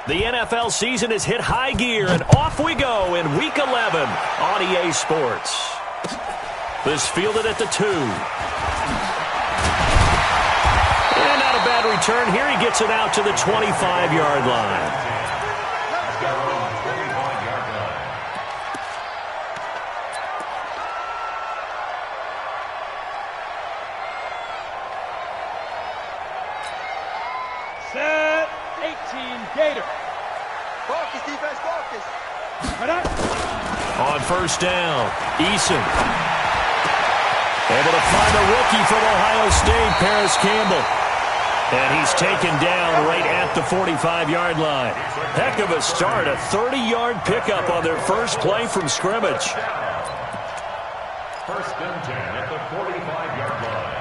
The NFL season has hit high gear, and off we go in Week 11 on EA Sports. This fielded at the 2. And not a bad return here. He gets it out to the 25-yard line. Set 18 Gator. Focus, defense, focus. On first down, Eason. Able to find a rookie from Ohio State, Paris Campbell. And he's taken down right at the 45-yard line. Heck of a start, a 30-yard pickup on their first play from scrimmage. First and 10 at the 45-yard line.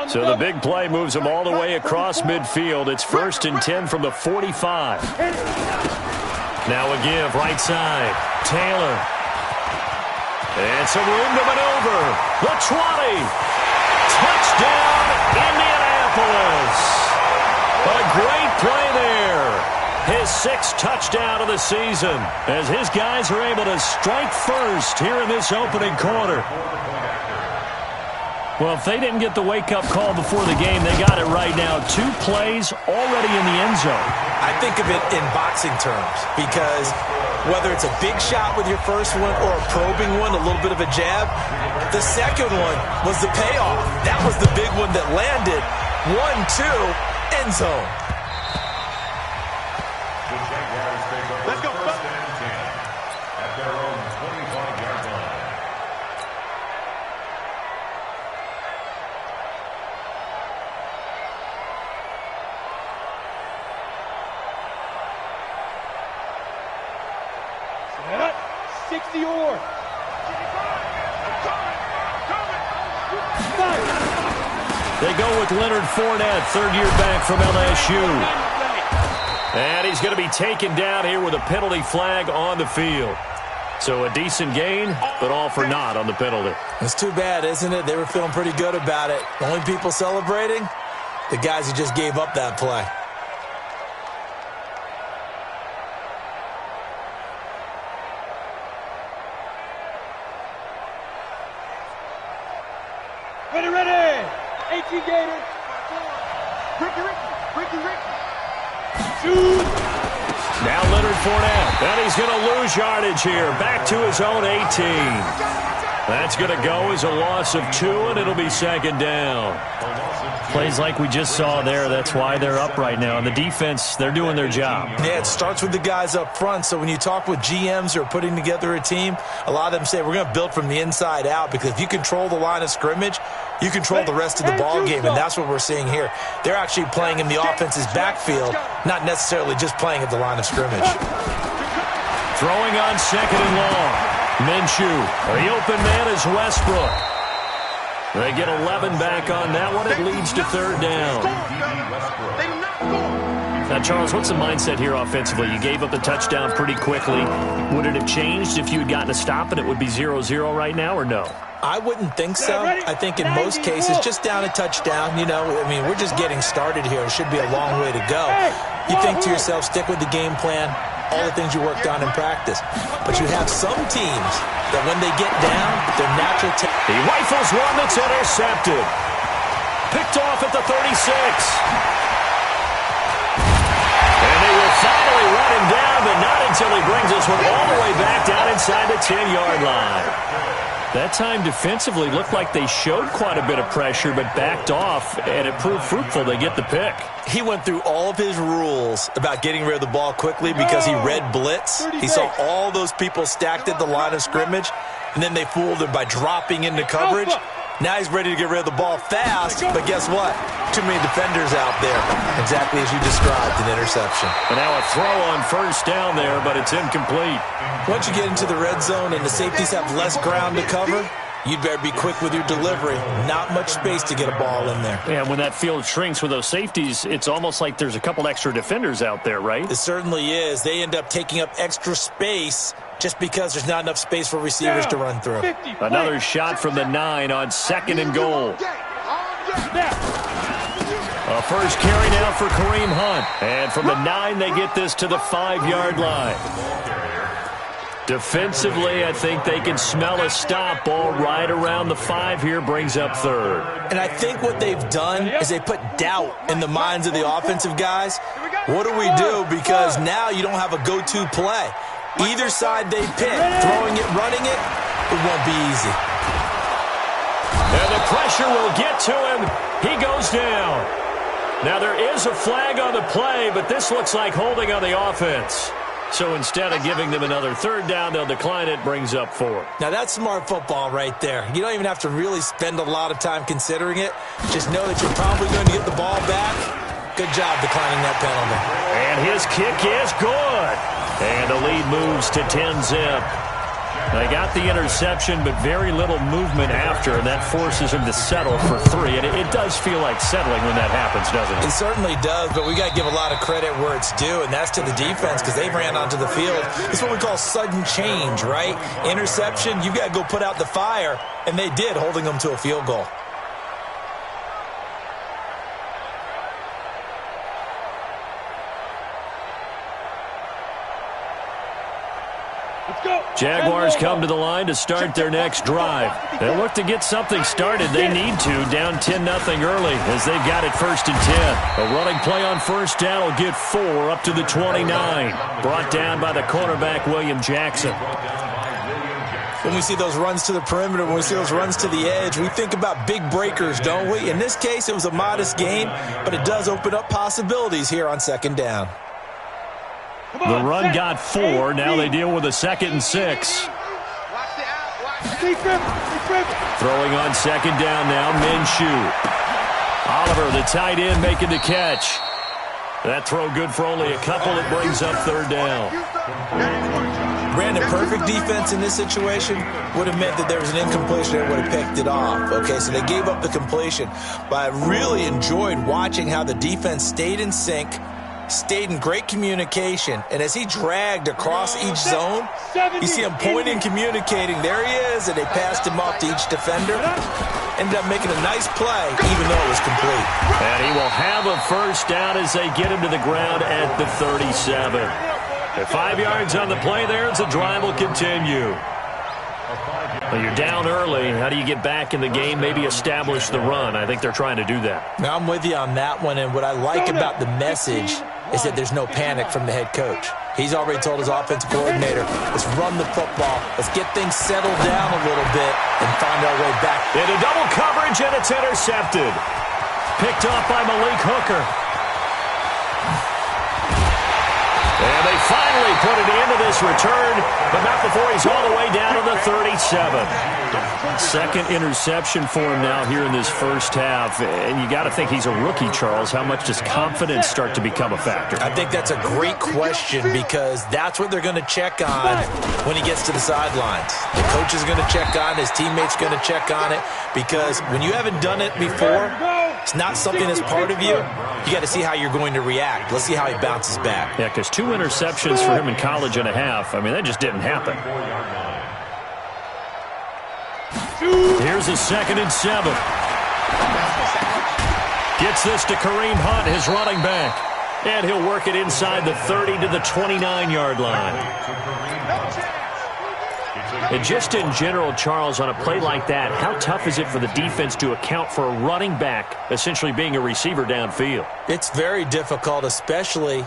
So the big play moves them all the way across midfield. It's first and 10 from the 45. Now a give, right side. Taylor. And some room to maneuver. The 20. Touchdown, Indianapolis. A great play there. His 6th touchdown of the season as his guys are able to strike first here in this opening quarter. Well, if they didn't get the wake-up call before the game, they got it right now. 2 plays already in the end zone. I think of it in boxing terms because whether it's a big shot with your first one or a probing one, a little bit of a jab, the second one was the payoff. That was the big one that landed. 1-2, end zone. Let's go. First and 10 at their own 25-yard line. Set 60 or. They go with Leonard Fournette, third-year back from LSU. And he's going to be taken down here with a penalty flag on the field. So a decent gain, but all for naught on the penalty. It's too bad, isn't it? They were feeling pretty good about it. The only people celebrating, the guys who just gave up that play. Ready. 18 Gator. Ricky. Shoot. Now Leonard Fournette, and he's going to lose yardage here. Back to his own 18. That's going to go as a loss of 2, and it'll be second down. Plays like we just saw there, that's why they're up right now. And the defense, they're doing their job. Yeah, it starts with the guys up front. So when you talk with GMs who are putting together a team, a lot of them say we're going to build from the inside out because if you control the line of scrimmage, you control the rest of the ball game, and that's what we're seeing here. They're actually playing in the offense's backfield, not necessarily just playing at the line of scrimmage. Throwing on second and long. Minshew. The open man is Westbrook. They get 11 back on that one. It leads to third down. Now, Charles, what's the mindset here offensively? You gave up the touchdown pretty quickly. Would it have changed if you had gotten a stop and it would be 0-0 right now, or no? I wouldn't think so. I think in most cases, just down a touchdown, we're just getting started here. It should be a long way to go. You think to yourself, stick with the game plan, all the things you worked on in practice. But you have some teams that when they get down, their natural... He rifles one that's intercepted. Picked off at the 36. And they will finally run him down, but not until he brings this one all the way back down inside the 10-yard line. That time defensively looked like they showed quite a bit of pressure but backed off, and it proved fruitful. They get the pick. He went through all of his rules about getting rid of the ball quickly because he read blitz. He saw all those people stacked at the line of scrimmage, and then they fooled him by dropping into coverage. Now he's ready to get rid of the ball fast, but guess what? Too many defenders out there. Exactly as you described, an interception. And now a throw on first down there, but it's incomplete. Once you get into the red zone and the safeties have less ground to cover, you'd better be quick with your delivery. Not much space to get a ball in there. Yeah, when that field shrinks with those safeties, it's almost like there's a couple extra defenders out there, right? It certainly is. They end up taking up extra space just because there's not enough space for receivers to run through. Another shot from the 9 on 2nd and goal. A first carry now for Kareem Hunt. And from the 9, they get this to the 5-yard line. Defensively, I think they can smell a stop. Ball right around the 5 here, brings up 3rd. And I think what they've done is they put doubt in the minds of the offensive guys. What do we do? Because now you don't have a go-to play. Either side they pick, throwing it, running it, it won't be easy. And the pressure will get to him. He goes down. Now there is a flag on the play, but this looks like holding on the offense. So instead of giving them another 3rd down, they'll decline it, brings up 4. Now that's smart football right there. You don't even have to really spend a lot of time considering it. Just know that you're probably going to get the ball back. Good job declining that penalty. And his kick is good. And the lead moves to 10-zip. They got the interception, but very little movement after, and that forces him to settle for 3. And it does feel like settling when that happens, doesn't it? It certainly does, but we got to give a lot of credit where it's due, and that's to the defense because they ran onto the field. It's what we call sudden change, right? Interception, you got to go put out the fire, and they did, holding them to a field goal. Jaguars come to the line to start their next drive. They look to get something started. They need to, down 10-0 early as they've got it 1st and 10. A running play on 1st down will get 4 up to the 29. Brought down by the cornerback, William Jackson. When we see those runs to the perimeter, when we see those runs to the edge, we think about big breakers, don't we? In this case, it was a modest gain, but it does open up possibilities here on 2nd down. The run got 4. Now they deal with a 2nd and 6. Throwing on 2nd down now, Minshew. Oliver, the tight end, making the catch. That throw good for only a couple. It brings up 3rd down. Brandon, perfect defense in this situation would have meant that there was an incompletion and would have picked it off. Okay, so they gave up the completion. But I really enjoyed watching how the defense stayed in sync, stayed in great communication, and as he dragged across each zone, you see him pointing, communicating. There he is, and they passed him off to each defender. Ended up making a nice play, even though it was complete. And he will have a 1st down as they get him to the ground at the 37. At 5 yards on the play there, as the drive will continue. Well, you're down early. How do you get back in the game, maybe establish the run? I think they're trying to do that. Now, I'm with you on that one, and what I like about the message is that there's no panic from the head coach. He's already told his offensive coordinator, let's run the football, let's get things settled down a little bit and find our way back. Into double coverage, and it's intercepted. Picked off by Malik Hooker. And they finally put it into this return, but not before he's all the way down to the 37. 2nd interception for him now here in this 1st half. And you got to think he's a rookie, Charles. How much does confidence start to become a factor? I think that's a great question because that's what they're going to check on when he gets to the sidelines. The coach is going to check on it. His teammates going to check on it because when you haven't done it before, it's not something that's part of you. You got to see how you're going to react. Let's see how he bounces back. Yeah, because 2 interceptions for him in college and a half. I mean, that just didn't happen. Here's a 2nd and 7. Gets this to Kareem Hunt, his running back. And he'll work it inside the 30 to the 29-yard line. And just in general, Charles, on a play like that, how tough is it for the defense to account for a running back essentially being a receiver downfield? It's very difficult, especially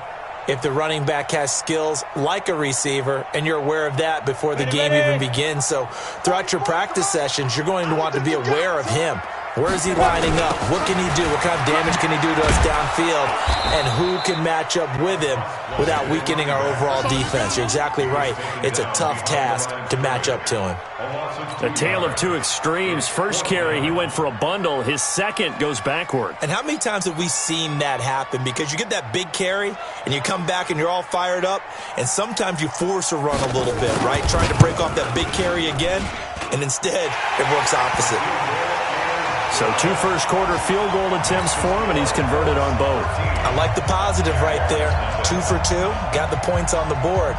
if the running back has skills like a receiver, and you're aware of that before the game even begins. So throughout your practice sessions, you're going to want to be aware of him. Where is he lining up? What can he do? What kind of damage can he do to us downfield? And who can match up with him without weakening our overall defense? You're exactly right. It's a tough task to match up to him. A tale of 2 extremes. First carry, he went for a bundle. His 2nd goes backward. And how many times have we seen that happen? Because you get that big carry, and you come back and you're all fired up, and sometimes you force a run a little bit, right? Trying to break off that big carry again. and instead it works opposite. So 2 first-quarter field goal attempts for him, and he's converted on both. I like the positive right there. 2 for 2, got the points on the board.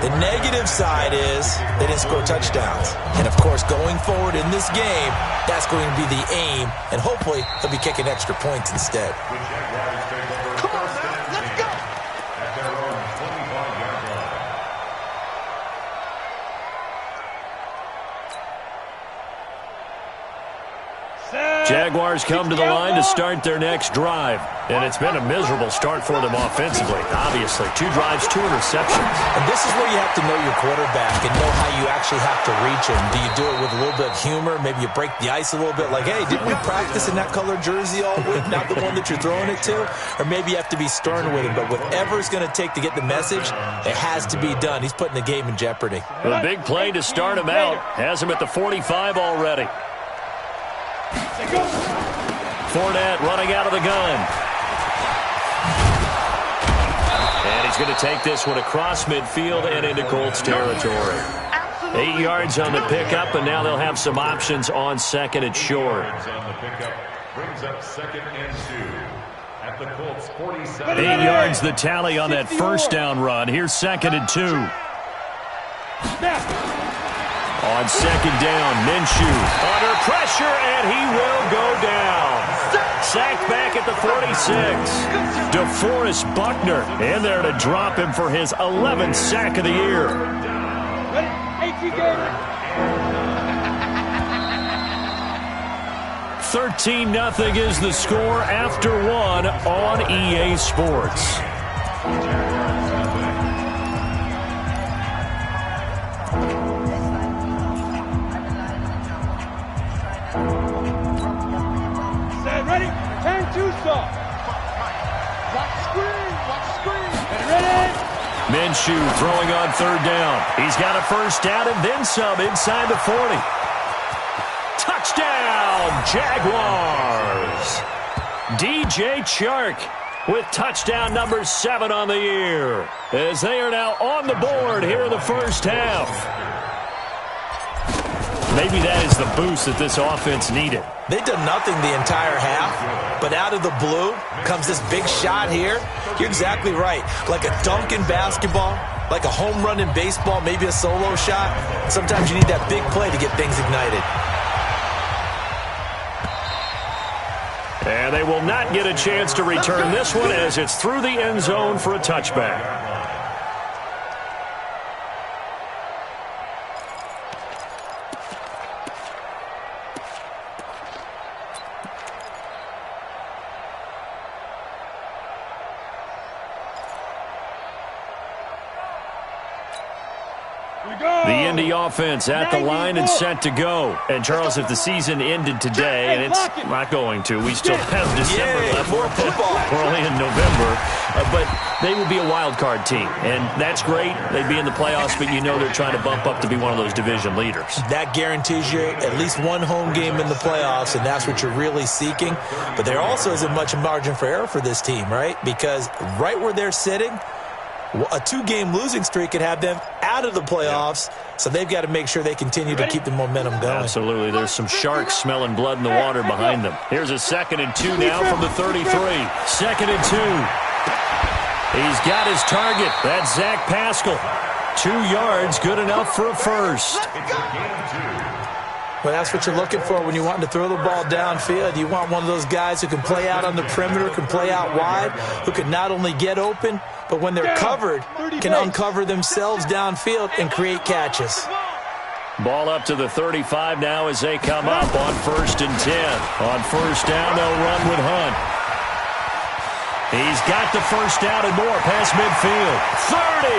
The negative side is they didn't score touchdowns. And, of course, going forward in this game, that's going to be the aim, and hopefully he'll be kicking extra points instead. Come on, man. Let's go. At their own 25-yard line. Jaguars come to the line to start their next drive. And it's been a miserable start for them offensively. Obviously, 2 drives, 2 interceptions. And this is where you have to know your quarterback and know how you actually have to reach him. Do you do it with a little bit of humor? Maybe you break the ice a little bit like, hey, didn't we practice in that color jersey all week, not the one that you're throwing it to? Or maybe you have to be stern with him. But whatever it's going to take to get the message, it has to be done. He's putting the game in jeopardy. The big play to start him out has him at the 45 already. Fournette running out of the gun. And he's going to take this one across midfield and into Colts territory. 8 yards on the pickup, and now they'll have some options on second and short. On the pickup brings up 2nd and 2 at the Colts 47. 8 yards the tally on that first down run. Here's 2nd and 2. On second down, Minshew under pressure, and he will go down. Sacked back at the 46. DeForest Buckner in there to drop him for his 11th sack of the year. 13-0 is the score after 1 on EA Sports. Ready? Turn 2 stop. Watch screen. Ready? Minshew throwing on 3rd down. He's got a first down and then some inside the 40. Touchdown, Jaguars. DJ Chark with touchdown number 7 on the year, as they are now on the board here in the first half. Maybe that is the boost that this offense needed. They've done nothing the entire half, but out of the blue comes this big shot here. You're exactly right. Like a dunk in basketball, like a home run in baseball, maybe a solo shot. Sometimes you need that big play to get things ignited. And they will not get a chance to return this one as it's through the end zone for a touchback. The Indy offense at the line and set to go. And, Charles, if the season ended today, and it's not going to, we still have December left. More football. We're only in November. But they would be a wild card team. And that's great. They'd be in the playoffs, but you know they're trying to bump up to be one of those division leaders. That guarantees you at least one home game in the playoffs, and that's what you're really seeking. But there also isn't much margin for error for this team, right? Because right where they're sitting, a 2-game losing streak could have them out of the playoffs, so they've got to make sure they continue to keep the momentum going. Absolutely. There's some sharks smelling blood in the water behind them. Here's a 2nd and 2 now from the 33. 2nd and 2. He's got his target. That's Zach Pascal. 2 yards, good enough for a first. Well, that's what you're looking for when you're wanting to throw the ball downfield. You want one of those guys who can play out on the perimeter, can play out wide, who can not only get open, but when they're covered, can uncover themselves downfield and create catches. Ball up to the 35 now as they come up on 1st and 10. On first down, they'll run with Hunt. He's got the first down and more past midfield. 30!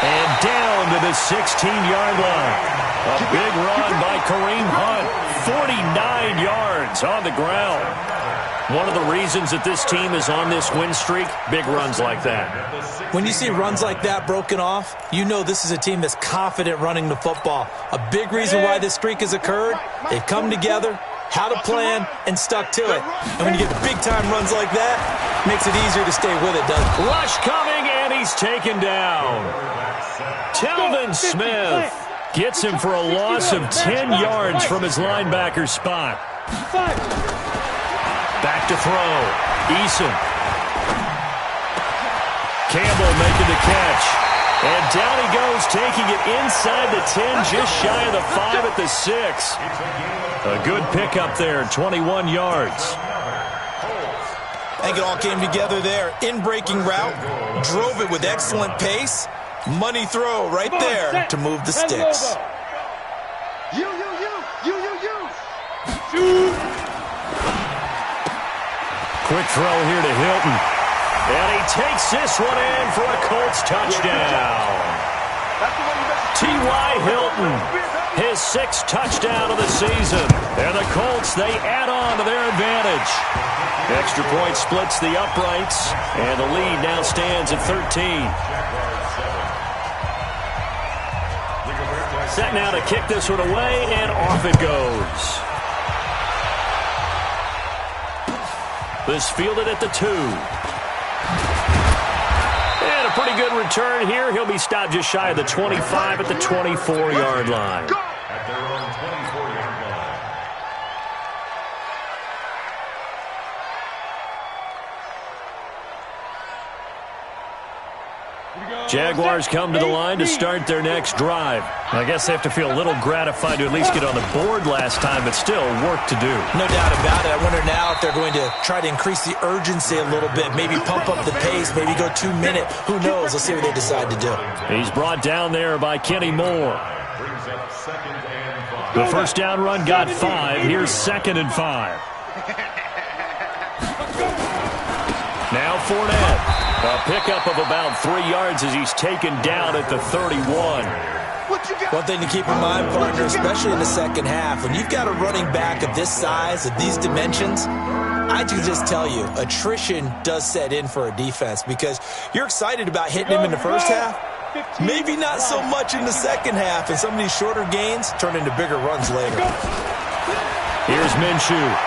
And down to the 16-yard line. A big run by Kareem Hunt. 49 yards on the ground. One of the reasons that this team is on this win streak, big runs like that. When you see runs like that broken off, you know this is a team that's confident running the football. A big reason why this streak has occurred, they've come together, had a plan, and stuck to it. And when you get big-time runs like that, it makes it easier to stay with it, doesn't it? Rush coming, and he's taken down. Telvin Smith Gets him for a loss of 10 yards from his linebacker spot. Back to throw. Eason. Campbell making the catch. And down he goes, taking it inside the 10, just shy of the 5 at the 6. A good pickup there, 21 yards. I think it all came together there. In-breaking route, drove it with excellent pace. Money throw right there to move the sticks. You. Quick throw here to Hilton. And he takes this one in for a Colts touchdown. T.Y. Hilton, his 6th touchdown of the season. And the Colts, they add on to their advantage. Extra point splits the uprights, and the lead now stands at 13. Set now to kick this one away, and off it goes. This fielded at the 2. And a pretty good return here. He'll be stopped just shy of the 25 at the 24-yard line. At their own 24-yard line. Jaguars come to the line to start their next drive. I guess they have to feel a little gratified to at least get on the board last time, but still work to do. No doubt about it. I wonder now if they're going to try to increase the urgency a little bit, maybe pump up the pace, maybe go 2-minute. Who knows? Let's see what they decide to do. He's brought down there by Kenny Moore. Brings up 2nd and 5. The first down run got 5. Here's 2nd and 5. Now Fournette. A pickup of about 3 yards as he's taken down at the 31. One thing to keep in mind, partner, especially in the second half, when you've got a running back of this size, of these dimensions, I can just tell you, attrition does set in for a defense because you're excited about hitting him in the first half. Maybe not so much in the second half, and some of these shorter gains turn into bigger runs later. Here's Minshew.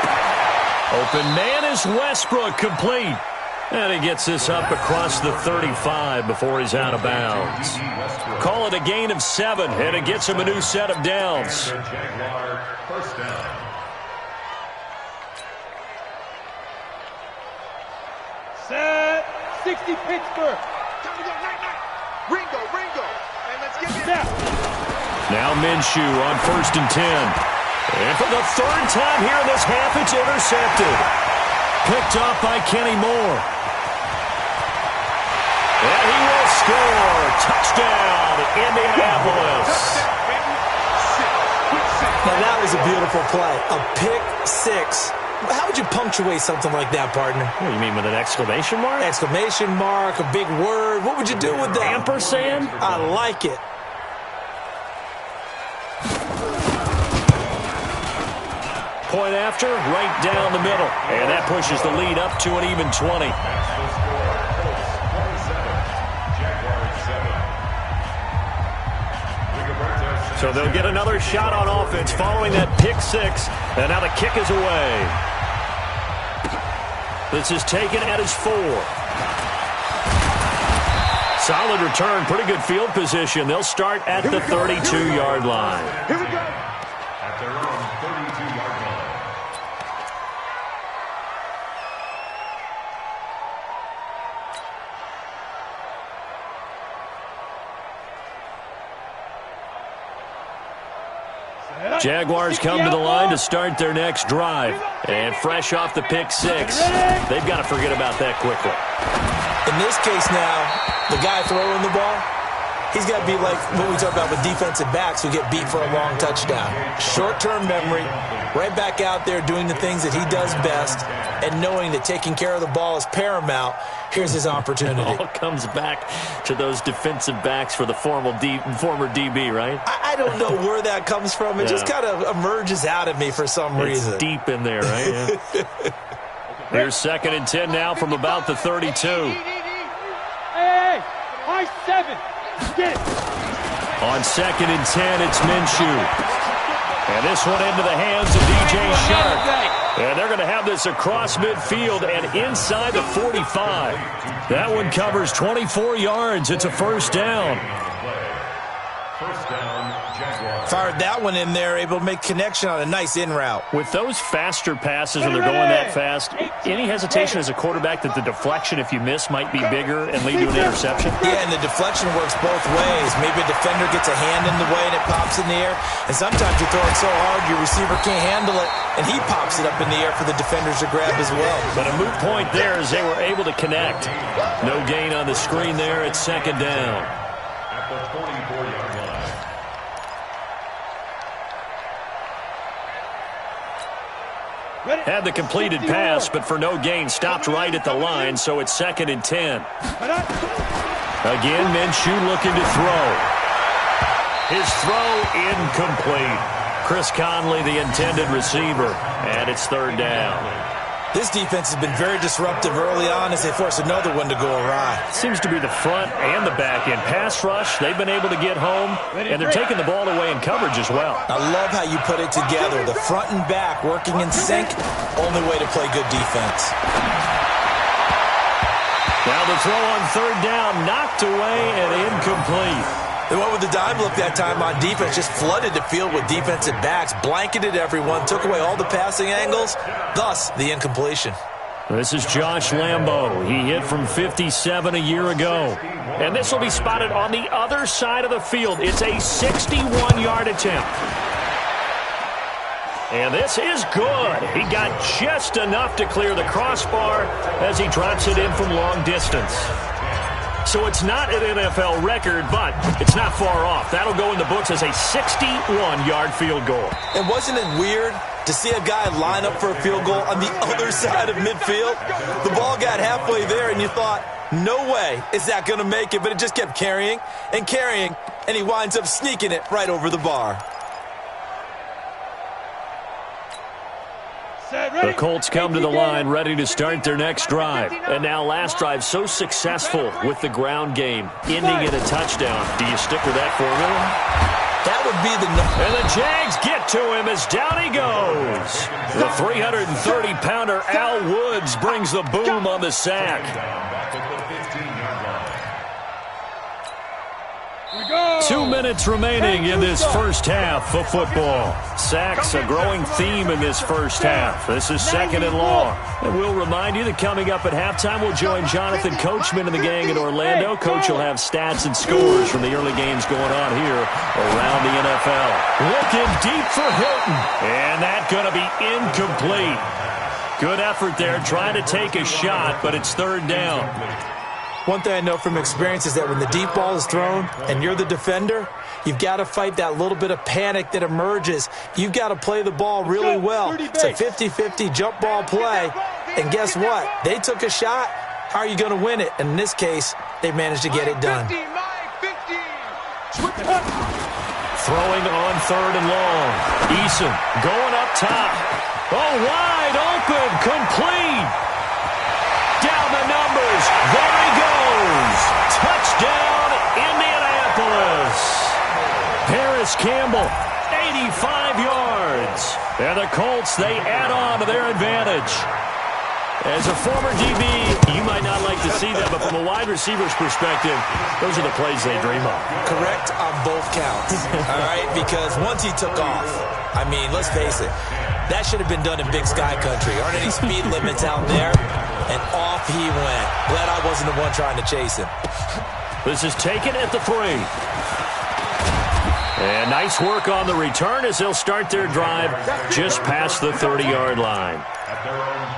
Open man is Westbrook, complete. And he gets this up across the 35 before he's out of bounds. Call it a gain of 7, and it gets him a new set of downs. Jaguar first down. Set. 60 Pittsburgh. Ringo. And let's get it down. Now Minshew on 1st and 10. And for the 3rd time here in this half, it's intercepted. Picked up by Kenny Moore. And he will score. Touchdown, Indianapolis. Now that was a beautiful play. A pick 6. How would you punctuate something like that, partner? What do you mean, with an exclamation mark? Exclamation mark, a big word. What would you do with that? Ampersand? I like it. Point after, right down the middle. And that pushes the lead up to an even 20. So they'll get another shot on offense following that pick 6. And now the kick is away. This is taken at his 4. Solid return, pretty good field position. They'll start at the 32-yard line. Here we go. At their own 32-yard line. Jaguars come to the line to start their next drive. And fresh off the pick 6, they've got to forget about that quickly. In this case now, the guy throwing the ball, he's got to be like what we talk about with defensive backs who get beat for a long touchdown. Short-term memory, right back out there doing the things that he does best, and knowing that taking care of the ball is paramount. Here's his opportunity. It all comes back to those defensive backs for the former DB, right? I don't know where that comes from. It just kind of emerges out of me for some reason. It's deep in there, right? Yeah. Here's 2nd and 10 now from about the 32. Hey, high 7. Get it. On 2nd and 10, it's Minshew. And this one into the hands of DJ Shark. And they're going to have this across midfield and inside the 45. That one covers 24 yards. It's a first down. First down. Fired that one in there, able to make connection on a nice in route. With those faster passes when they're going that fast, any hesitation as a quarterback that the deflection, if you miss, might be bigger and lead to an interception? Yeah, and the deflection works both ways. Maybe a defender gets a hand in the way and it pops in the air. And sometimes you throw it so hard your receiver can't handle it, and he pops it up in the air for the defenders to grab as well. But a moot point there as they were able to connect. No gain on the screen there. It's second down. At the 44-yard line. Had the completed pass, but for no gain, stopped right at the line, so it's 2nd and 10. Again, Minshew looking to throw. His throw incomplete. Chris Conley, the intended receiver, and it's 3rd down. This defense has been very disruptive early on as they force another one to go awry. Seems to be the front and the back end. Pass rush, they've been able to get home, and they're taking the ball away in coverage as well. I love how you put it together. The front and back working in sync, only way to play good defense. Now the throw on 3rd down, knocked away and incomplete. They went with the dime look that time on defense, just flooded the field with defensive backs, blanketed everyone, took away all the passing angles, thus the incompletion. This is Josh Lambo. He hit from 57 a year ago. And this will be spotted on the other side of the field. It's a 61-yard attempt. And this is good. He got just enough to clear the crossbar as he drops it in from long distance. So it's not an NFL record, but it's not far off. That'll go in the books as a 61-yard field goal. And wasn't it weird to see a guy line up for a field goal on the other side of midfield? The ball got halfway there, and you thought, no way is that going to make it, but it just kept carrying, and he winds up sneaking it right over the bar. The Colts come to the line ready to start their next drive. And now last drive so successful with the ground game, ending in a touchdown. Do you stick with that formula? That would be the number. And the Jags get to him as down he goes. The 330-pounder Al Woods brings the boom on the sack. 2 minutes remaining in this first half of football. Sacks a growing theme in this first half. This is 2nd and long. And we'll remind you that coming up at halftime, we'll join Jonathan Coachman and the gang in Orlando. Coach will have stats and scores from the early games going on here around the NFL. Looking deep for Hilton. And that's going to be incomplete. Good effort there, trying to take a shot, but it's 3rd down. One thing I know from experience is that when the deep ball is thrown and you're the defender, you've got to fight that little bit of panic that emerges. You've got to play the ball really well. It's a 50-50 jump ball play. And guess what? They took a shot. How are you going to win it? And in this case, they managed to get it done. Throwing on 3rd and long. Eason going up top. Oh, wide open. Complete. Down the numbers. There he goes. Touchdown, Indianapolis. Paris Campbell, 85 yards. And the Colts, they add on to their advantage. As a former DB, you might not like to see that, but from a wide receiver's perspective, those are the plays they dream of. Correct on both counts, all right? Because once he took off, I mean, let's face it, that should have been done in Big Sky Country. Aren't any speed limits out there? And off he went. Glad I wasn't the one trying to chase him. This is taken at the 3. And nice work on the return as they'll start their drive just past the 30-yard line.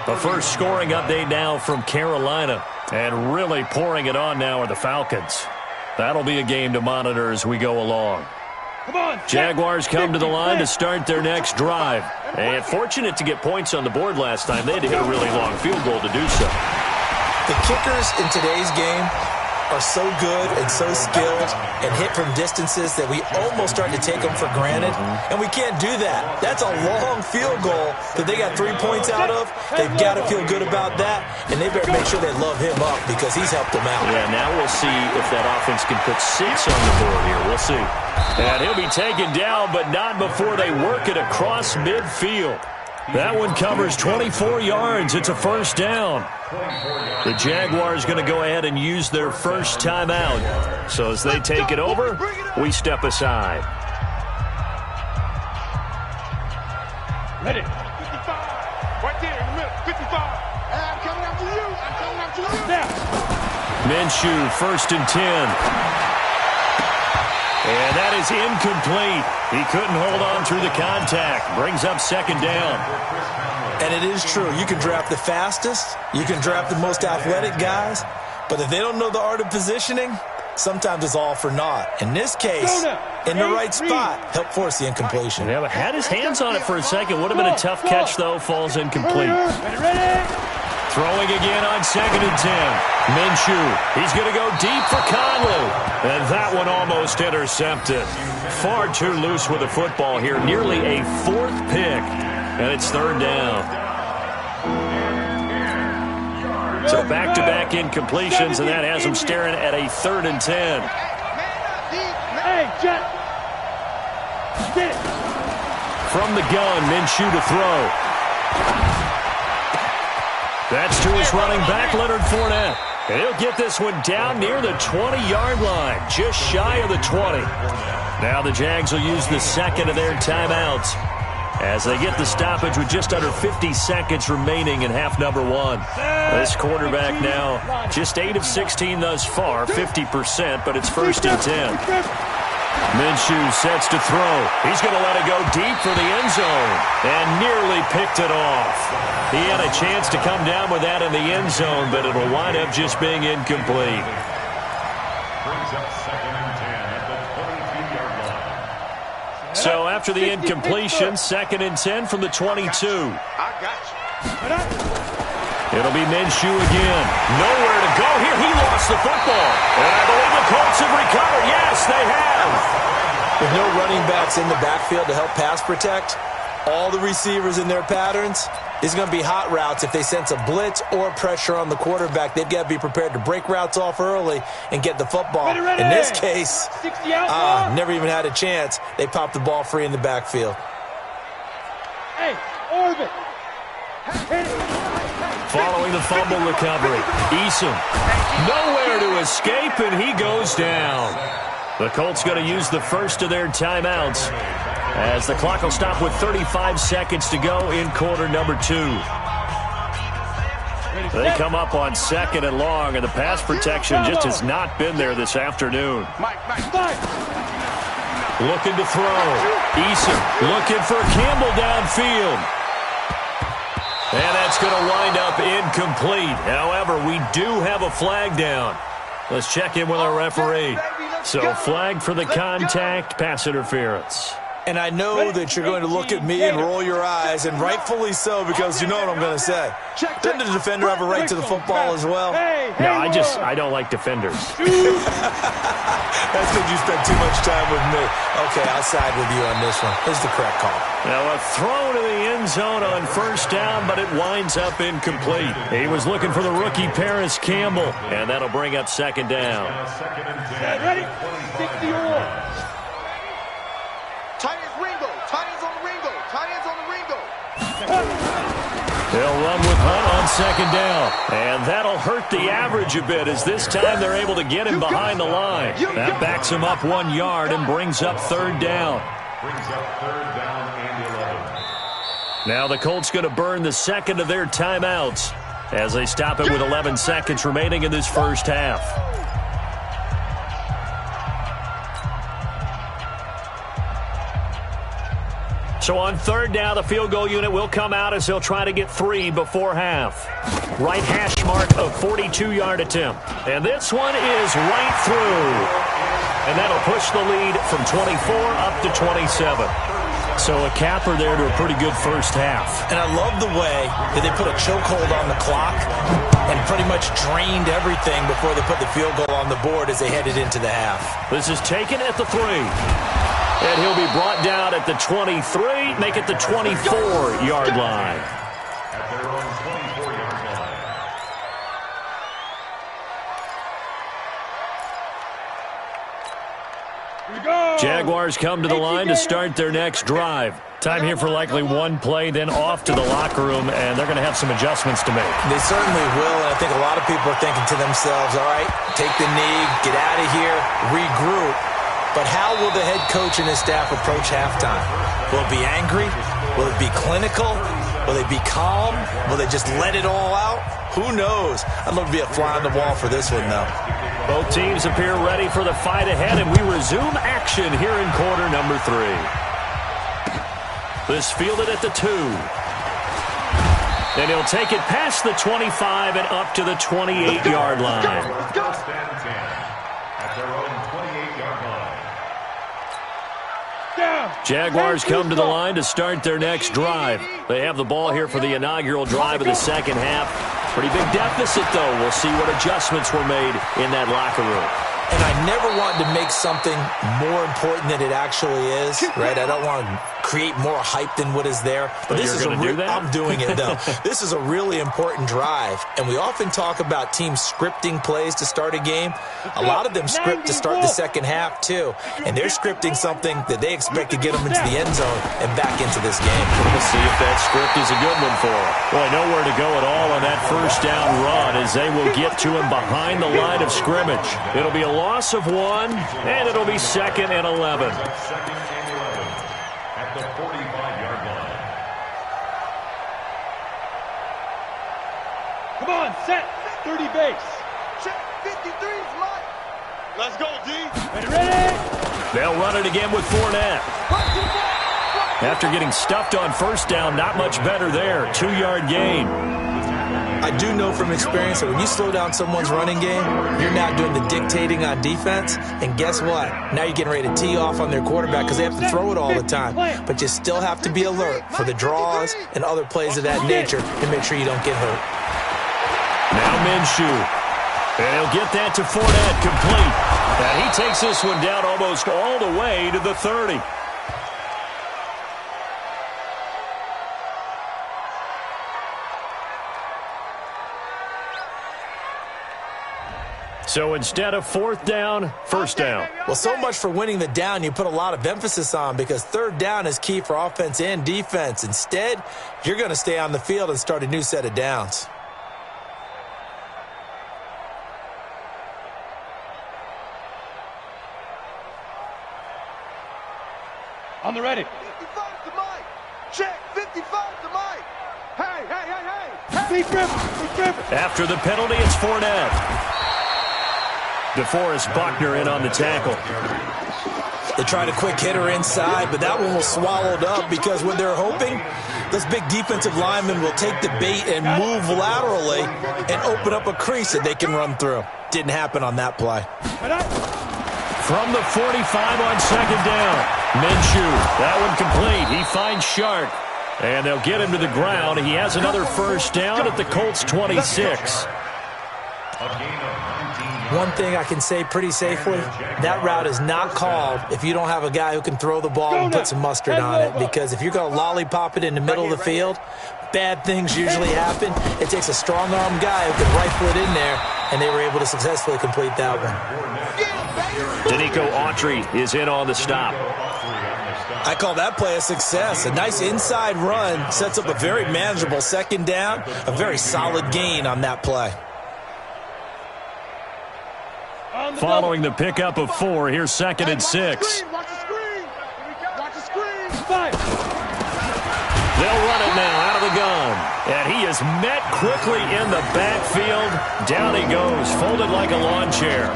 The first scoring update now from Carolina. And really pouring it on now are the Falcons. That'll be a game to monitor as we go along. Jaguars come to the line to start their next drive. And fortunate to get points on the board last time. They had to hit a really long field goal to do so. The kickers in today's game are so good and so skilled and hit from distances that we almost start to take them for granted. And we can't do that. That's a long field goal that they got 3 points out of. They've got to feel good about that, and they better make sure they love him up because he's helped them out. Yeah, now we'll see if that offense can put 6 on the board here. We'll see. And he'll be taken down, but not before they work it across midfield. That one covers 24 yards. It's a first down. The Jaguars going to go ahead and use their first timeout. So as they take it over, we step aside. Ready. 55. Right there in the middle. 55. I'm coming after you. I'm coming after you. Snap. Minshew, 1st and 10. And that is incomplete. He couldn't hold on through the contact. Brings up 2nd down. And it is true. You can draft the fastest. You can draft the most athletic guys. But if they don't know the art of positioning, sometimes it's all for naught. In this case, in the right spot, help force the incompletion. Yeah, but had his hands on it for a second. Would have been a tough catch, though. Falls incomplete. Ready. Throwing again on 2nd and 10. Minshew, he's going to go deep for Conley. And that one almost intercepted. Far too loose with the football here. Nearly a 4th pick. And it's 3rd down. So back-to-back incompletions, and that has him staring at a 3rd and 10. Hey, Jet. Get it. From the gun, Minshew to throw. That's to his running back, Leonard Fournette. And he'll get this one down near the 20-yard line, just shy of the 20. Now the Jags will use the 2nd of their timeouts as they get the stoppage with just under 50 seconds remaining in half number 1. This quarterback now just 8 of 16 thus far, 50%, but it's 1st and 10. Minshew sets to throw. He's going to let it go deep for the end zone and nearly picked it off. He had a chance to come down with that in the end zone, but it'll wind up just being incomplete. Brings up 2nd and 10 at the 22-yard line. So after the incompletion, 2nd and 10 from the 22. I got you. It'll be Minshew again. Nowhere to go here. He lost the football. And I believe the Colts have recovered. Yes, they have. With no running backs in the backfield to help pass protect, all the receivers in their patterns, it's going to be hot routes. If they sense a blitz or pressure on the quarterback, they've got to be prepared to break routes off early and get the football. Ready. In this case, 60 out. never even had a chance. They popped the ball free in the backfield. Hey, orbit. Hit it. Following the fumble recovery, Eason nowhere to escape, and he goes down. The Colts going to use the 1st of their timeouts as the clock will stop with 35 seconds to go in quarter number 2. They come up on 2nd and long, and the pass protection just has not been there this afternoon. Looking to throw. Eason looking for Campbell downfield. And that's going to wind up incomplete. However, we do have a flag down. Let's check in with our referee. So flag for the contact, pass interference. And I know that you're going to look at me and roll your eyes, and rightfully so, because you know what I'm going to say. Doesn't the defender have a right to the football as well? No, I don't like defenders. That's because you spent too much time with me. Okay, I'll side with you on this one. Here's the correct call. Now a throw to the end zone on 1st down, but it winds up incomplete. He was looking for the rookie Paris Campbell, and that'll bring up 2nd down. Ready? 60 or. Tight ends Ringo. Tight ends on the Ringo. Tight ends on the Ringo. They'll run with Hunt on 2nd down. And that'll hurt the average a bit as this time they're able to get him behind the line. That backs him up 1 yard and brings up 3rd down. Brings up 3rd down and 11. Now the Colts going to burn the 2nd of their timeouts as they stop it with 11 seconds remaining in this first half. So on 3rd down, the field goal unit will come out as they'll try to get 3 before half. Right hash mark of 42-yard attempt. And this one is right through. And that'll push the lead from 24 up to 27. So a capper there to a pretty good first half. And I love the way that they put a chokehold on the clock and pretty much drained everything before they put the field goal on the board as they headed into the half. This is taken at the 3. And he'll be brought down at the 23, make it the 24-yard line. At their own 24-yard line. Jaguars come to the line to start their next drive. Time here for likely one play, then off to the locker room, and they're going to have some adjustments to make. They certainly will, and I think a lot of people are thinking to themselves, all right, take the knee, get out of here, regroup. But how will the head coach and his staff approach halftime? Will it be angry? Will it be clinical? Will they be calm? Will they just let it all out? Who knows? I'd love to be a fly on the wall for this one, though. Both teams appear ready for the fight ahead, and we resume action here in quarter number 3. This fielded at the 2. And he'll take it past the 25 and up to the 28-yard line. First and 10 at their own 28-yard line. Jaguars come to the line to start their next drive. They have the ball here for the inaugural drive of the second half. Pretty big deficit, though. We'll see what adjustments were made in that locker room. And I never wanted to make something more important than it actually is, right? I don't want to create more hype than what is there. But this is I'm doing it, though. This is a really important drive. And we often talk about teams scripting plays to start a game. A lot of them script to start the second half, too. And they're scripting something that they expect to get them into the end zone and back into this game. We'll see if that script is a good one for them. Boy, nowhere to go at all on that first down run as they will get to him behind the line of scrimmage. It'll be a loss of 1, and it'll be 2nd and 11. Second and 11 at the 45-yard line. Come on, set. 30 base. Check 53's mine. Let's go, D. Ready? They'll run it again with Fournette. After getting stuffed on first down, not much better there. 2-yard gain. I do know from experience that when you slow down someone's running game, you're now doing the dictating on defense. And guess what? Now you're getting ready to tee off on their quarterback because they have to throw it all the time. But you still have to be alert for the draws and other plays of that nature to make sure you don't get hurt. Now Minshew. And he'll get that to Fournette, complete. And he takes this one down almost all the way to the 30. So instead of 4th down, 1st down. Well, so much for winning the down you put a lot of emphasis on because 3rd down is key for offense and defense. Instead, you're going to stay on the field and start a new set of downs. On the ready. 55 to Mike. Check 55 to Mike. Hey. Deep river. After the penalty, it's Fournette. DeForest Buckner in on the tackle. They tried a quick hitter inside, but that one was swallowed up because what they're hoping, this big defensive lineman will take the bait and move laterally and open up a crease that they can run through. Didn't happen on that play. From the 45 on 2nd down. Minshew, that one complete. He finds Shark. And they'll get him to the ground. He has another first down at the Colts 26. One thing I can say pretty safely, that route is not called if you don't have a guy who can throw the ball and put some mustard on it. Because if you're going to lollipop it in the middle of the field, bad things usually happen. It takes a strong-arm guy who can rifle it in there, and they were able to successfully complete that one. Danico Autry is in on the stop. I call that play a success. A nice inside run sets up a very manageable 2nd down, a very solid gain on that play. Following the pickup of 4, here's 2nd and 6. Watch the screen. Watch the screen. They'll run it now out of the gun. And he is met quickly in the backfield. Down he goes, folded like a lawn chair.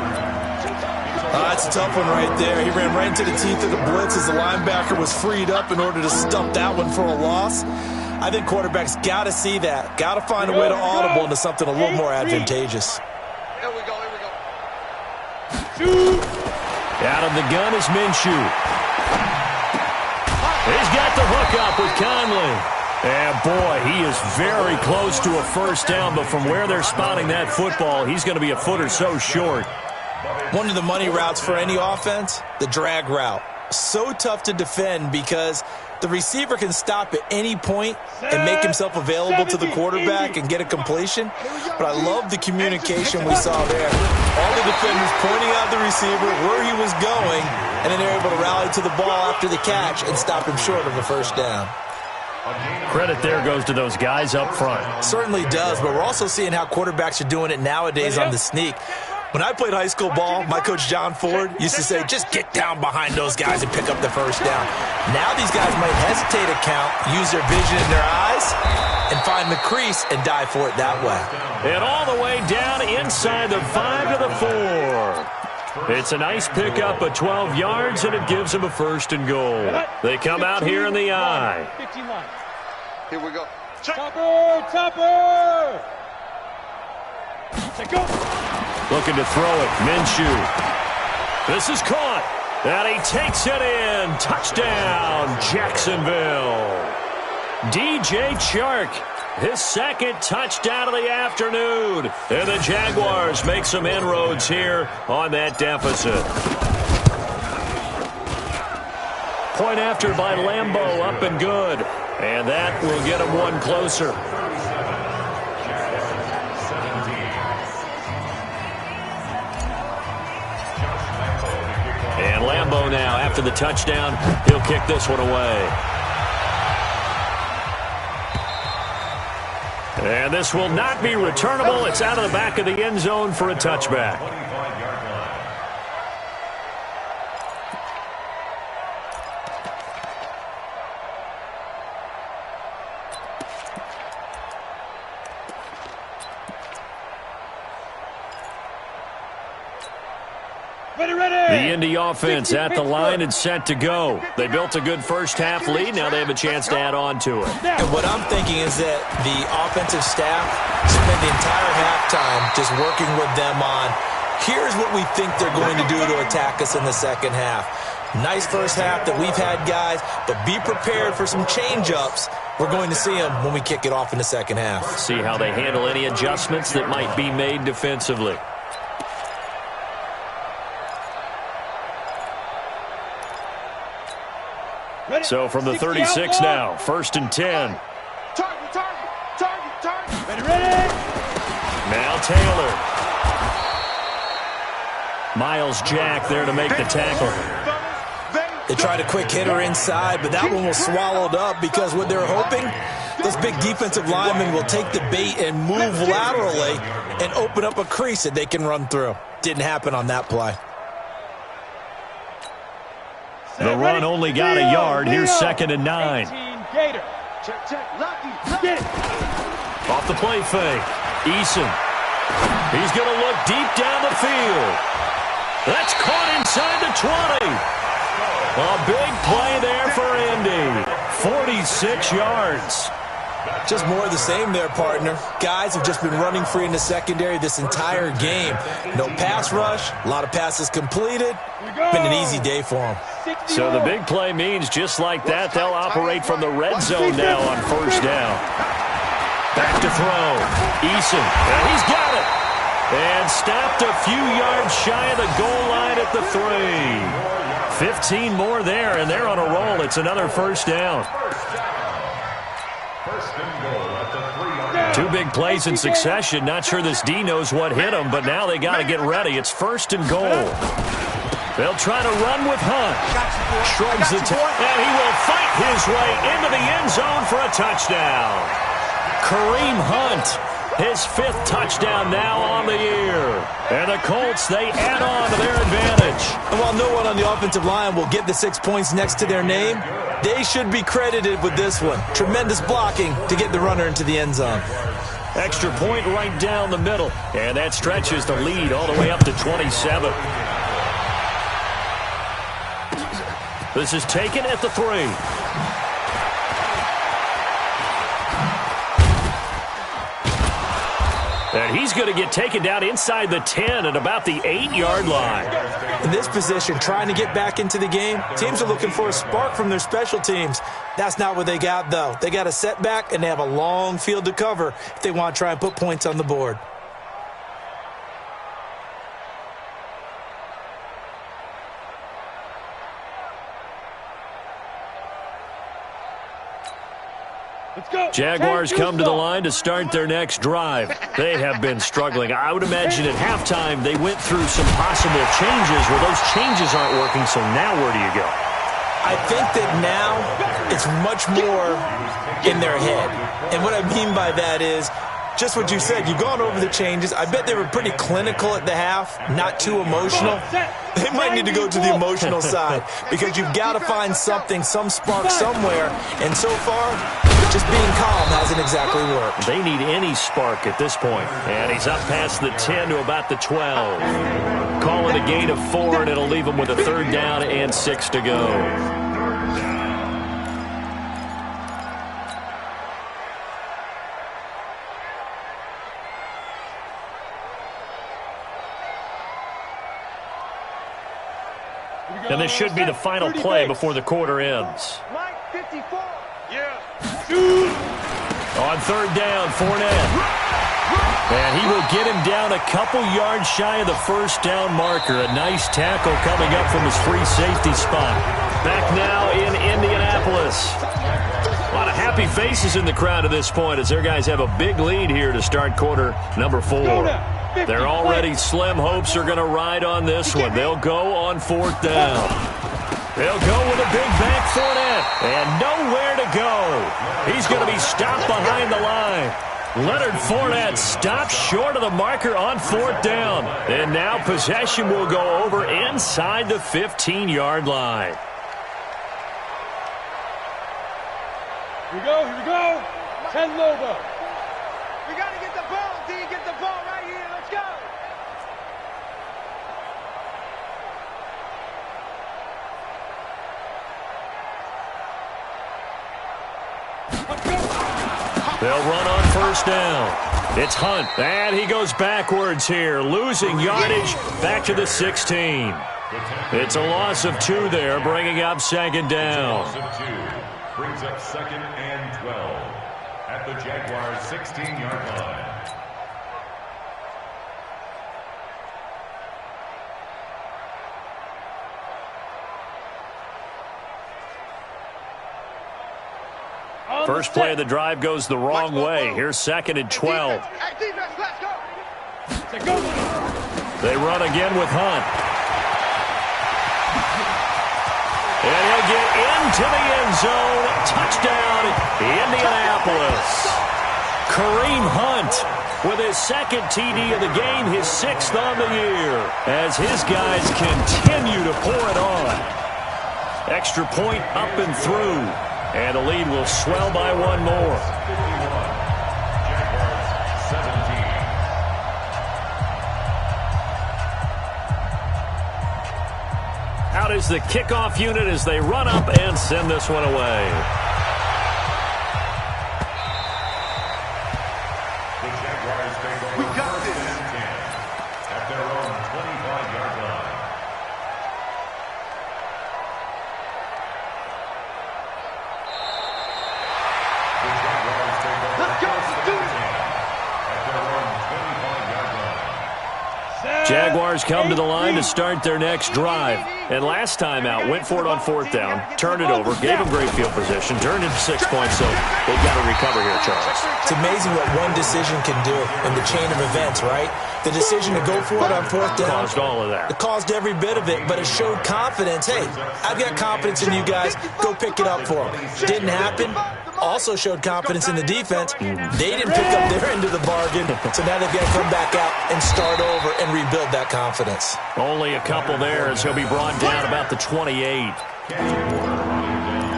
That's a tough one right there. He ran right into the teeth of the blitz as the linebacker was freed up in order to stump that one for a loss. I think quarterbacks got to see that. Got to find a way to audible into something a little more advantageous. Here we go. Out of the gun is Minshew. He's got the hook up with Conley. And boy, he is very close to a first down, but from where they're spotting that football, he's going to be a foot or so short. One of the money routes for any offense, the drag route. So tough to defend because the receiver can stop at any point and make himself available to the quarterback and get a completion. But I love the communication we saw there. All the defenders pointing out the receiver, where he was going, and then they're able to rally to the ball after the catch and stop him short of a first down. Credit there goes to those guys up front. Certainly does, but we're also seeing how quarterbacks are doing it nowadays on the sneak. When I played high school ball, my coach John Ford used to say, just get down behind those guys and pick up the first down. Now these guys might hesitate to count, use their vision in their eyes, and find the crease and dive for it that way. And all the way down inside the 5 to the 4. It's a nice pickup of 12 yards, and it gives them a first and goal. They come out here in the I. 15 line. Here we go. Topper! Go. Looking to throw it. Minshew. This is caught. And he takes it in. Touchdown, Jacksonville. DJ Chark, his second touchdown of the afternoon. And the Jaguars make some inroads here on that deficit. Point after by Lambeau, up and good. And that will get them one closer. And Lambeau now, after the touchdown, he'll kick this one away. And this will not be returnable. It's out of the back of the end zone for a touchback. The Indy offense at the line and set to go. They built a good first-half lead. Now they have a chance to add on to it. And what I'm thinking is that the offensive staff spent the entire halftime just working with them on, here's what we think they're going to do to attack us in the second half. Nice first half that we've had, guys, but be prepared for some change-ups. We're going to see them when we kick it off in the second half. See how they handle any adjustments that might be made defensively. So from the 36 now, 1st and 10. Target. Ready? Now Taylor. Miles Jack there to make the tackle. They tried a quick hitter inside, but that one was swallowed up because what they're hoping, those big defensive linemen will take the bait and move laterally and open up a crease that they can run through. Didn't happen on that play. The run only got a yard. Here's 2nd and 9. Gator. Check. Off the play fake. Eason. He's going to look deep down the field. That's caught inside the 20. A big play there for Indy. 46 yards. Just more of the same there, partner. Guys have just been running free in the secondary this entire game. No pass rush, a lot of passes completed. Been an easy day for them. So the big play means just like that, they'll operate from the red zone now on 1st down. Back to throw. Eason, and he's got it. And stopped a few yards shy of the goal line at the 3. 15 more there, and they're on a roll. It's another 1st down. 2 big plays in succession. Not sure this D knows what hit him, but now they got to get ready. It's 1st and goal. They'll try to run with Hunt. Shrugs the and he will fight his way into the end zone for a touchdown. Kareem Hunt, his 5th touchdown now on the year. And the Colts, they add on to their advantage. And while no one on the offensive line will get the 6 points next to their name, they should be credited with this one. Tremendous blocking to get the runner into the end zone. Extra point right down the middle. And that stretches the lead all the way up to 27. This is taken at the 3. And he's going to get taken down inside the 10 at about the 8-yard line. In this position, trying to get back into the game, teams are looking for a spark from their special teams. That's not what they got, though. They got a setback, and they have a long field to cover if they want to try and put points on the board. Jaguars come to the line to start their next drive. They have been struggling. I would imagine at halftime they went through some possible changes where those changes aren't working, so now where do you go? I think that now it's much more in their head. And what I mean by that is just what you said. You've gone over the changes. I bet they were pretty clinical at the half, not too emotional. They might need to go to the emotional side because you've got to find something, some spark somewhere. And so far, just being calm hasn't exactly worked. They need any spark at this point. And he's up past the 10 to about the 12. Calling a gain of 4, and it'll leave him with a 3rd down and 6 to go. And this should be the final play before the quarter ends. Mike, 54. Yeah. On 3rd down, Fournette. And he will get him down a couple yards shy of the 1st down marker. A nice tackle coming up from his free safety spot. Back now in Indianapolis. A lot of happy faces in the crowd at this point as their guys have a big lead here to start quarter number 4. They're already slim hopes are going to ride on this one. They'll go on 4th down. They'll go with a big back Fournette. And nowhere to go. He's going to be stopped behind the line. Leonard Fournette stopped short of the marker on 4th down. And now possession will go over inside the 15-yard line. Here we go, here we go. 10 Lobo. We got to get the ball, D. Get the ball right here. Let's go. They'll run on 1st down. It's Hunt, and he goes backwards here, losing yardage back to the 16. It's a loss of 2 there, bringing up 2nd down. Brings up 2nd and 12 at the Jaguars' 16-yard line. First play of the drive goes the wrong way. Here's 2nd and 12. Hey, defense, let's go. They run again with Hunt. And he'll get into the end zone. Touchdown, Indianapolis. Kareem Hunt with his 2nd TD of the game, his 6th on the year, as his guys continue to pour it on. Extra point up and through. And the lead will swell by 1 more. Out is the kickoff unit as they run up and send this one away. The Jaguars take over 1st and 10 at their own 25-yard line. Jaguars come to the line to start their next drive. And last time out, went for it on 4th down, turned it over, gave them great field position, turned into 6 points, so they've got to recover here, Charles. It's amazing what one decision can do in the chain of events, right? The decision to go for it on 4th down. Caused all of that. It caused every bit of it, but it showed confidence. Hey, I've got confidence in you guys. Go pick it up for them. Didn't happen. Also showed confidence in the defense. They didn't pick up their end of the bargain, so now they've got to come back out and start over and rebuild that confidence. Only a couple there as he'll be brought down about the 28.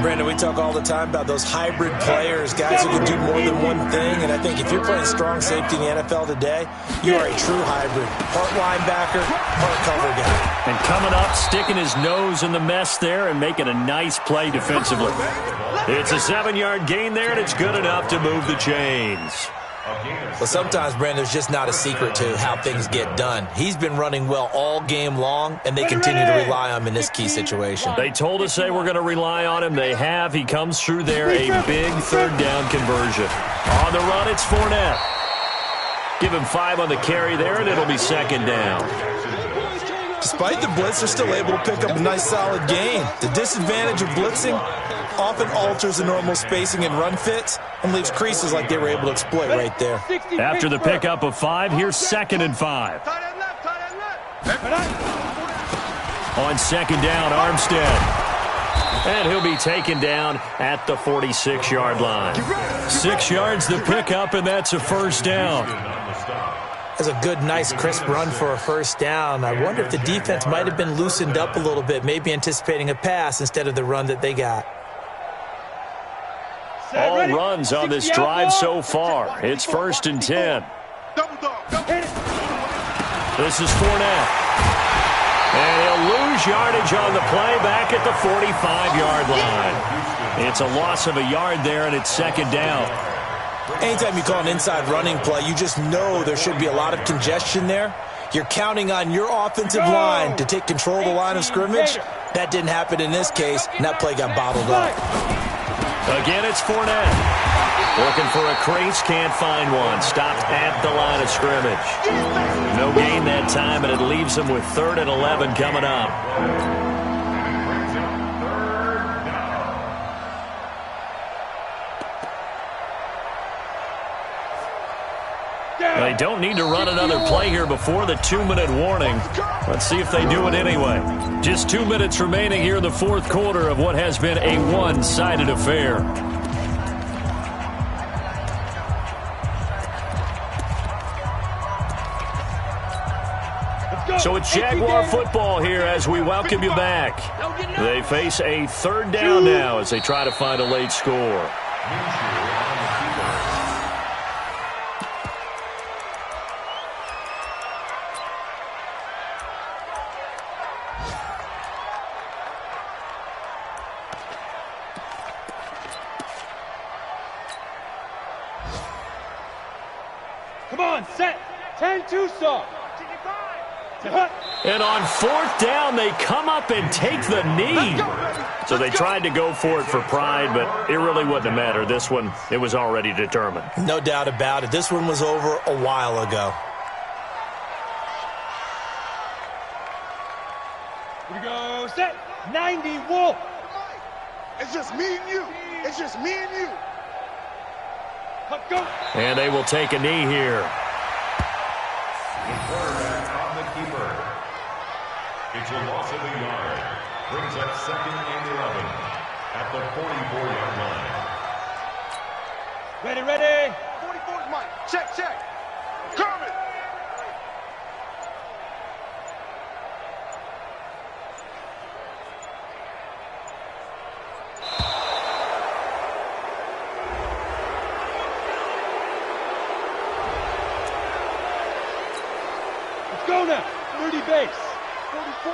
Brandon, we talk all the time about those hybrid players, guys who can do more than one thing, and I think if you're playing strong safety in the NFL today, you are a true hybrid. Part linebacker, part cover guy. And coming up, sticking his nose in the mess there and making a nice play defensively. It's a 7-yard gain there, and it's good enough to move the chains. Well, sometimes, Brandon, there's just not a secret to how things get done. He's been running well all game long, and they continue to rely on him in this key situation. They told us they were going to rely on him. They have. He comes through there, a big 3rd down conversion. On the run, it's Fournette. Give him 5 on the carry there, and it'll be 2nd down. Despite the blitz, they're still able to pick up a nice, solid gain. The disadvantage of blitzing often alters the normal spacing and run fits and leaves creases like they were able to exploit right there. After the pickup of 5, here's 2nd and 5. On 2nd down, Armstead. And he'll be taken down at the 46-yard line. 6 yards to pick up, and that's a first down. That's a good, nice, crisp run for a first down. I wonder if the defense might have been loosened up a little bit, maybe anticipating a pass instead of the run that they got. All runs on this drive so far. It's 1st and 10. This is Fournette. And he'll lose yardage on the play back at the 45-yard line. It's a loss of a yard there, and it's 2nd down. Anytime you call an inside running play, you just know there should be a lot of congestion there. You're counting on your offensive line to take control of the line of scrimmage. That didn't happen in this case, and that play got bottled up. Again, it's Fournette. Looking for a crease, can't find one. Stopped at the line of scrimmage. No gain that time, and it leaves him with 3rd and 11 coming up. They don't need to run another play here before the 2-minute warning. Let's see if they do it anyway. Just 2 minutes remaining here in the 4th quarter of what has been a one-sided affair. So it's Jaguar football here as we welcome you back. They face a 3rd down now as they try to find a late score. Come on, set. 10-2 stop. And on 4th down, they come up and take the knee. So they tried to go for it for pride, but it really wouldn't have mattered. This one, it was already determined. No doubt about it. This one was over a while ago. Here we go, set. 90, Wolf. It's just me and you. It's just me and you. Go. And they will take a knee here. The quarterback on the keeper. It's a loss of a yard. Brings up 2nd and 11 at the 44-yard line. Ready, ready. 44's Mike. Check, check. Kermit. Go now. 30 base. 44.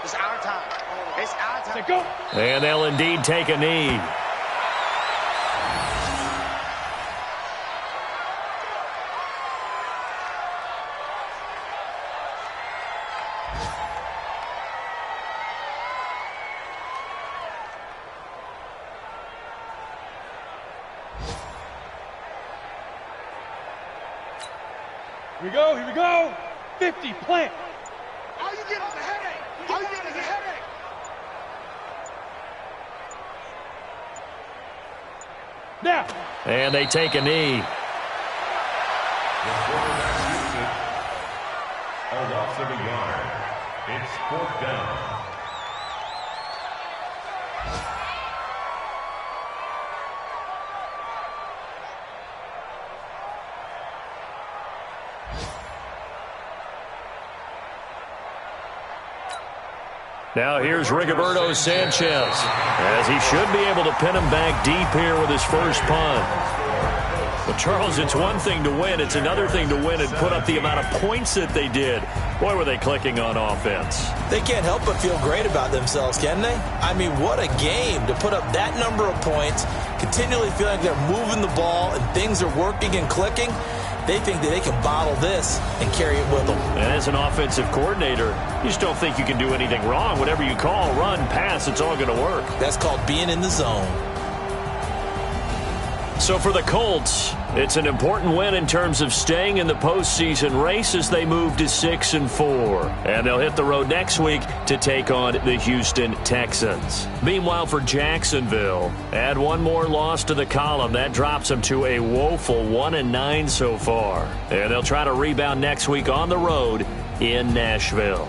It's our time. It's our time. Set, go. And they'll indeed take a knee. Here we go, here we go. 50, plant. All you get is a headache. All you get is a headache. Now. And they take a knee. The quarterback shoots it. A loss of a yard. It's 4th down. Now here's Rigoberto Sanchez, as he should be able to pin him back deep here with his first punt. Well, Charles, it's one thing to win. It's another thing to win and put up the amount of points that they did. Boy, were they clicking on offense. They can't help but feel great about themselves, can they? I mean, what a game to put up that number of points, continually feeling like they're moving the ball and things are working and clicking. They think that they can bottle this and carry it with them. And as an offensive coordinator, you just don't think you can do anything wrong. Whatever you call, run, pass, it's all going to work. That's called being in the zone. So for the Colts, it's an important win in terms of staying in the postseason race as they move to 6-4. And they'll hit the road next week to take on the Houston Texans. Meanwhile, for Jacksonville, add one more loss to the column. That drops them to a woeful 1-9 so far. And they'll try to rebound next week on the road in Nashville.